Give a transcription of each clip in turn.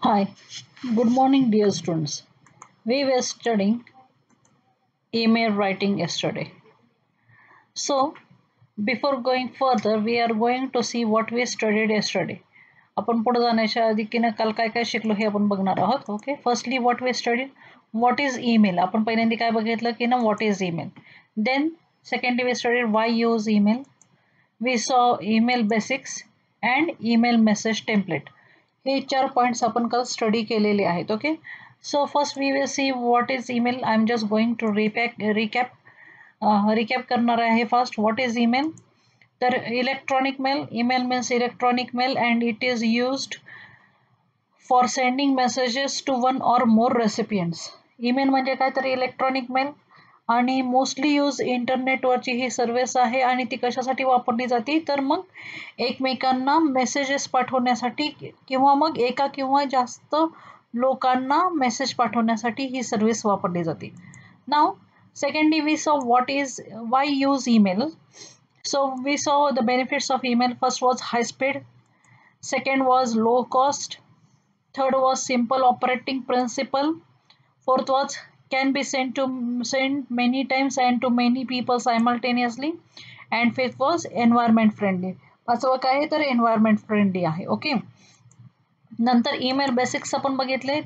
Hi, good morning, dear students. We were studying email writing yesterday. So, before going further, we are going to see what we studied yesterday. आपण पुढे जाण्याच्या आधी की ना काल काय काय शिकलो हे आपण बघणार आहोत. Okay, firstly what we studied, what is email. आपण पहिल्यांदा काय बघितलं की ना what is email. Then secondly we studied why use email. We saw email basics and email message template. हे 4 पॉइंट्स आपण काल स्टडी केलेले आहेत. Okay, so first we will see what is email. I am just going to recap करणार आहे fast. What is email? तर electronic mail. Email means electronic mail and it is used for sending messages to one or more recipients. Email म्हणजे काय तर electronic mail आणि mostly use इंटरनेटवरची ही service आहे आणि ती कशासाठी वापरली जाते तर मग एकमेकांना मेसेजेस पाठवण्यासाठी किंवा मग एका किंवा जास्त लोकांना मेसेज पाठवण्यासाठी ही सर्व्हिस वापरली जाते. नाव secondly we saw what is why use email. So we saw the benefits of email. First was high speed, second was low cost, third was simple operating principle, fourth was can be sent many times and to many people simultaneously, and fifth was environment friendly. पाचवं काय आहे तर environment friendly आहे. Okay, नंतर email basics आपण बघितले.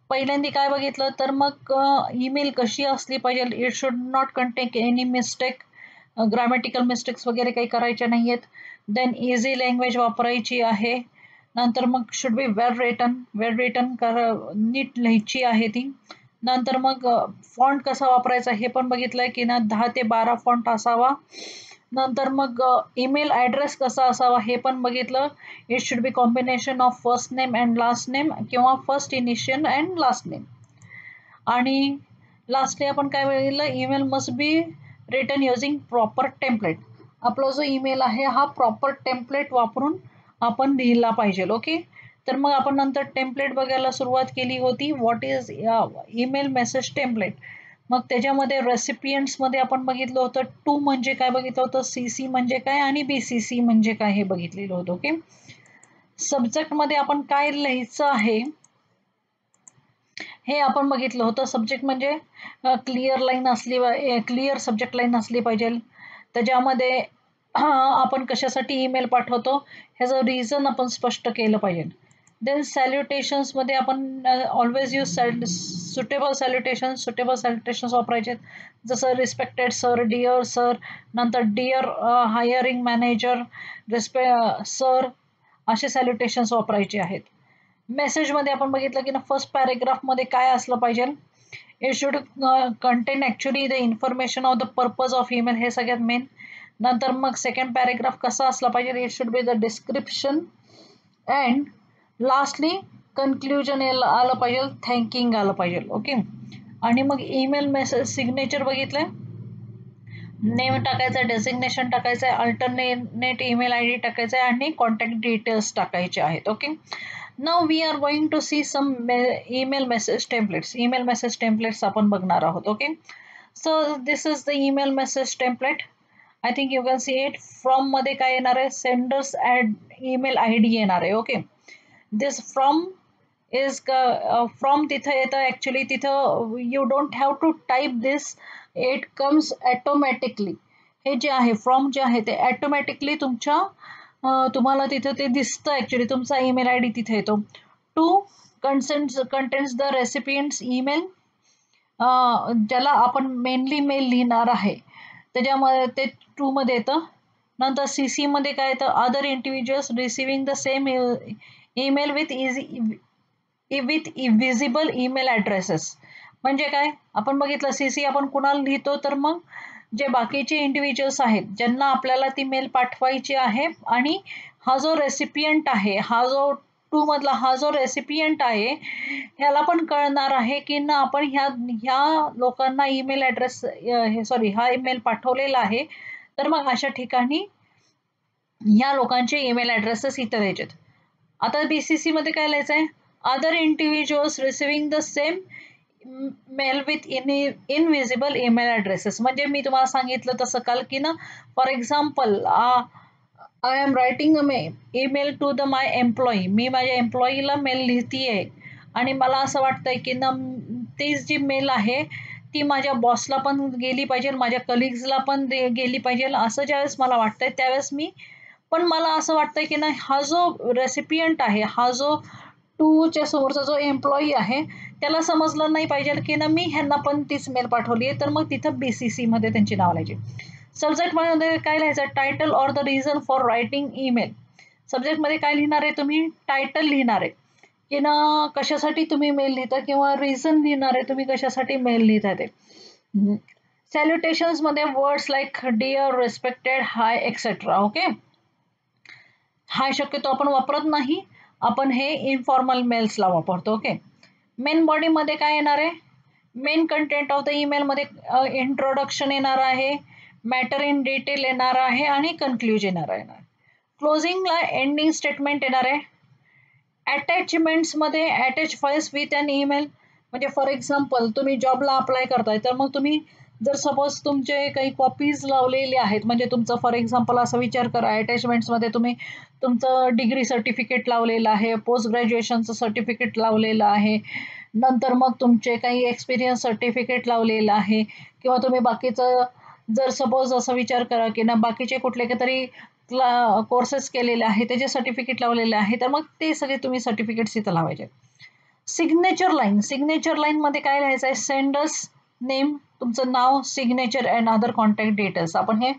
पहिल्यांदा काय बघितलं तर मग ईमेल कशी असली पाहिजे. It should not content any mistake, grammatical mistakes वगैरे काही करायच्या नाही आहेत. देन इझी लँग्वेज वापरायची आहे. नंतर मग शुड बी वेल रिटन नीट लिहायची आहे ती. नंतर मग फॉन्ट कसा वापरायचा हे पण बघितलंय की ना 10 ते 12 फॉन्ट असावा. नंतर मग ईमेल ॲड्रेस कसा असावा हे पण बघितलं. It should be combination of first name and last name किंवा first initial and last name. आणि लास्टली आपण काय बघितलं, email must be written using proper template. आपला जो ईमेल आहे हा प्रॉपर टेम्पलेट वापरून आपण लिहिला पाहिजे. ओके, तर मग आपण नंतर टेम्पलेट बघायला सुरुवात केली होती. What is email message template. मग त्याच्यामध्ये रेसिपियंट्समध्ये आपण बघितलं होतं टू म्हणजे काय बघितलं होतं, सी सी म्हणजे काय आणि बी सी सी म्हणजे काय हे बघितलेलं होतं. ओके, सब्जेक्टमध्ये आपण काय लिहायचं आहे हे आपण बघितलं होतं. सब्जेक्ट म्हणजे क्लिअर सब्जेक्ट लाईन असली पाहिजे. त्याच्यामध्ये आपण कशासाठी ईमेल पाठवतो ह्याचं रिझन आपण स्पष्ट केलं पाहिजे. देन सॅल्युटेशन्समध्ये आपण ऑलवेज यूज सुटेबल सॅल्युटेशन्स वापरायचे. जसं रिस्पेक्टेड सर, डिअर सर, नंतर डिअर हायरिंग मॅनेजर, सर, असे सॅल्युटेशन्स वापरायचे आहेत. मेसेजमध्ये आपण बघितलं की ना फर्स्ट पॅरेग्राफमध्ये काय असलं पाहिजे. It should content actually the information of the purpose of email, हे सगळ्यात मेन. नंतर मग सेकंड पॅरेग्राफ कसा असला पाहिजे, it should be the description and lastly conclusion आलं पाहिजे, थँकिंग आलं पाहिजे. ओके, आणि मग ईमेल मेसेज सिग्नेचर बघितलंय. नेम टाकायचं, डेझिग्नेशन टाकायचं आहे, अल्टरनेट ईमेल आय डी टाकायचं आहे आणि कॉन्टॅक्ट डिटेल्स टाकायचे आहेत. Okay, now we are going to see some email message templates. Email message templates आपण बघणार आहोत. Okay, so this is the email message template. I think you can see it. From मध्ये काय येणार आहे, senders add email I D येणार आहे. Okay, this from is from तिथं येतं ॲक्च्युली. तिथं you don't have to type this, it comes automatically. हे जे आहे फ्रॉम जे आहे ते ॲटोमॅटिकली तुम्हाला तिथं ते दिसतं. ॲक्च्युली तुमचा ईमेल आय डी तिथे येतो. To contains the recipients email, ज्याला आपण मेनली मेल लिहिणार आहे त्याच्यामध्ये ते टूमध्ये येतं. नंतर सी सीमध्ये काय येतं, other individuals receiving the same email with visible email addresses. म्हणजे काय आपण बघितलं, सी सी आपण कुणाला लिहितो तर मग जे बाकीचे इंडिव्हिज्युअल्स आहेत ज्यांना आपल्याला ती मेल पाठवायची आहे आणि हा जो रेसिपियंट आहे, हा जो टू मधला हा जो रेसिपियंट आहे ह्याला पण कळणार आहे की ना आपण ह्या लोकांना ईमेल ॲड्रेस हा ईमेल पाठवलेला आहे. तर मग अशा ठिकाणी ह्या लोकांचे ईमेल ॲड्रेसेस इथं द्यायचे. आता बी सी सीमध्ये काय लिहायचं आहे, other individuals receiving the same mail with invisible email addresses. म्हणजे मी तुम्हाला सांगितलं तसं काल की ना for example I am writing a email to the my employee, मी माझ्या एम्प्लॉईला मेल लिहितीये आणि मला असं वाटतंय की ना ती जी मेल आहे ती माझ्या बॉसला पण गेली पाहिजे, माझ्या कलिग्सला पण गेली पाहिजे, असं ज्यावेळेस मला वाटतंय त्यावेळेस मी पण मला असं वाटतंय की ना हा जो रेसिपियंट आहे, हा जो टूच्या समोरचा जो एम्प्लॉई आहे त्याला समजलं नाही पाहिजे की ना मी ह्यांना पण तीच मेल पाठवली आहे, तर मग तिथं BCC मध्ये त्यांची नाव लिहायची. सब्जेक्टमध्ये काय लिहायचं, title or the reason for writing email. सब्जेक्टमध्ये काय लिहिणार आहे तुम्ही, टायटल लिहिणार आहे की ना कशासाठी तुम्ही मेल लिहिता किंवा रिझन लिहिणार आहे तुम्ही कशासाठी मेल लिहिता ते. सॅल्युटेशन्समध्ये वर्ड्स लाईक डिअर, रेस्पेक्टेड, हाय एक्सेट्रा. ओके, हाय शक्यतो आपण वापरत नाही, आपण हे इन्फॉर्मल मेल्सला वापरतो. ओके, मेन बॉडीमध्ये काय येणार आहे, मेन कंटेंट ऑफ द ईमेलमध्ये इंट्रोडक्शन येणार आहे, मॅटर इन डिटेल येणार आहे आणि कन्क्ल्युजन येणार आहे. क्लोजिंगला एंडिंग स्टेटमेंट येणार आहे. अटॅचमेंट्समध्ये attach files with an email, म्हणजे फॉर एक्झाम्पल तुम्ही जॉबला अप्लाय करताय तर मग तुम्ही जर सपोज तुमचे काही कॉपीज लावलेले आहेत, म्हणजे तुमचं फॉर एक्झाम्पल असा विचार करा अटॅचमेंट्समध्ये तुम्ही तुमचं डिग्री सर्टिफिकेट लावलेलं आहे, पोस्ट ग्रॅज्युएशनचं सर्टिफिकेट लावलेलं आहे, नंतर मग तुमचे काही एक्सपिरियन्स सर्टिफिकेट लावलेलं आहे किंवा तुम्ही बाकीचं जर सपोज असा विचार करा की ना बाकीचे कुठले तरी कोर्सेस केलेले आहे त्याचे सर्टिफिकेट लावलेले आहे, तर मग ते सगळे तुम्ही सर्टिफिकेट्स इथं लावायचे. सिग्नेचर लाईन, सिग्नेचर लाईनमध्ये काय लिहायचं आहे, सेंडर्स नेम, तुमचं नाव, signature and other contact details. आपण हे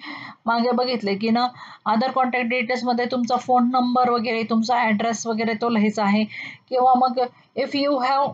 मागे बघितले की ना अदर कॉन्टॅक्ट डिटेल्समध्ये तुमचा फोन नंबर वगैरे, तुमचा ॲड्रेस वगैरे तो लिहायचा आहे किंवा मग इफ यू हॅव